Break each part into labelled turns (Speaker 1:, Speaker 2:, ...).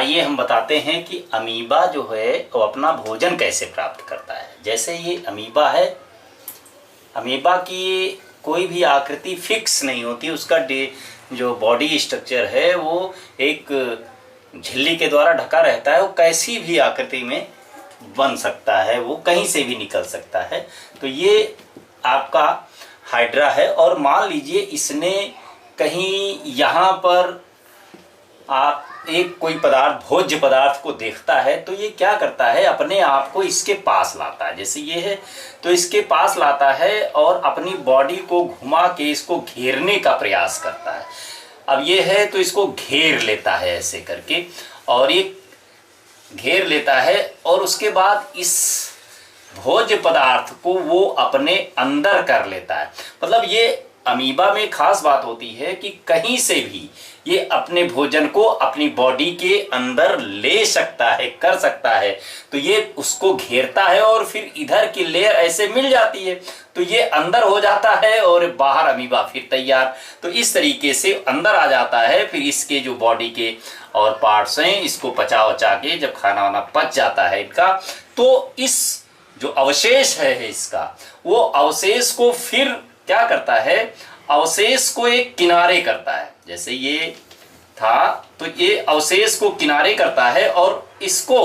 Speaker 1: आइए हम बताते हैं कि अमीबा जो है वो अपना भोजन कैसे प्राप्त करता है। जैसे ये अमीबा है, अमीबा की कोई भी आकृति फिक्स नहीं होती, उसका जो बॉडी स्ट्रक्चर है वो एक झिल्ली के द्वारा ढका रहता है। वो कैसी भी आकृति में बन सकता है, वो कहीं से भी निकल सकता है। तो ये आपका हाइड्रा है, और मान लीजिए इसने कहीं यहाँ पर आप एक कोई पदार्थ, भोज्य पदार्थ को देखता है, तो ये क्या करता है, अपने आप को इसके पास लाता है। जैसे ये है तो इसके पास लाता है और अपनी बॉडी को घुमा के इसको घेरने का प्रयास करता है। अब ये है तो इसको घेर लेता है ऐसे करके, और ये घेर लेता है और उसके बाद इस भोज्य पदार्थ को वो अपने अंदर कर लेता है। मतलब ये अमीबा में खास बात होती है कि कहीं से भी ये अपने भोजन को अपनी बॉडी के अंदर ले सकता है, कर सकता है। तो ये उसको घेरता है और फिर इधर की लेयर ऐसे मिल जाती है, तो ये अंदर हो जाता है और बाहर अमीबा फिर तैयार। तो इस तरीके से अंदर आ जाता है, फिर इसके जो बॉडी के और पार्ट्स हैं इसको पचा वचा के जब खाना वाना पच जाता है इनका, तो इस जो अवशेष है इसका, वो अवशेष को फिर क्या करता है, अवशेष को एक किनारे करता है। जैसे ये था तो ये अवशेष को किनारे करता है और इसको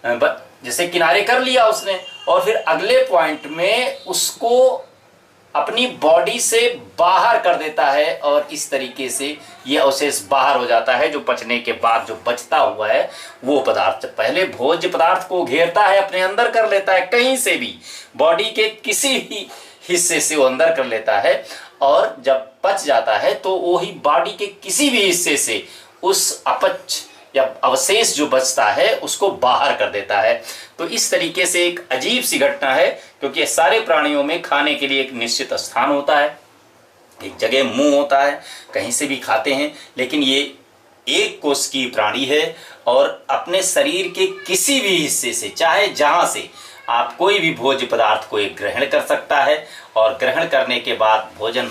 Speaker 1: जैसे किनारे कर लिया उसने, और फिर अगले पॉइंट में उसको अपनी बॉडी से बाहर कर देता है, और इस तरीके से ये अवशेष बाहर हो जाता है। जो पचने के बाद जो बचता हुआ है वो पदार्थ पहले भोज्य पदार्थ को घेरता है, अपने अंदर कर लेता है, कहीं से भी बॉडी के किसी भी हिस्से से वो अंदर कर लेता है, और जब पच जाता है तो वो ही बॉडी के किसी भी हिस्से से उस अपच या अवशेष जो बचता है उसको बाहर कर देता है। तो इस तरीके से एक अजीब सी घटना है, क्योंकि सारे प्राणियों में खाने के लिए एक निश्चित स्थान होता है, एक जगह मुंह होता है, कहीं से भी खाते हैं। लेकिन ये एक कोश की प्राणी है और अपने शरीर के किसी भी हिस्से से, चाहे जहां से आप कोई भी भोज्य पदार्थ को एक ग्रहण कर सकता है, और ग्रहण करने के बाद भोजन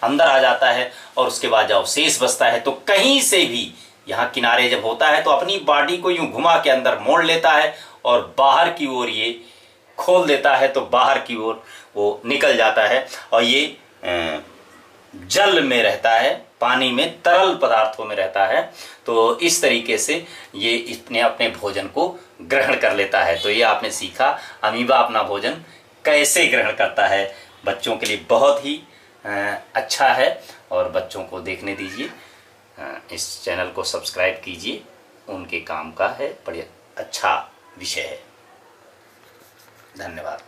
Speaker 1: अंदर आ जाता है, और उसके बाद जब अवशेष बचता है तो कहीं से भी यहाँ किनारे जब होता है तो अपनी बॉडी को यूं घुमा के अंदर मोड़ लेता है और बाहर की ओर ये खोल देता है, तो बाहर की ओर वो निकल जाता है। और ये जल में रहता है, पानी में, तरल पदार्थों में रहता है। तो इस तरीके से ये अपने भोजन को ग्रहण कर लेता है। तो ये आपने सीखा अमीबा अपना भोजन कैसे ग्रहण करता है। बच्चों के लिए बहुत ही अच्छा है, और बच्चों को देखने दीजिए, इस चैनल को सब्सक्राइब कीजिए, उनके काम का है, बड़ा अच्छा विषय है। धन्यवाद।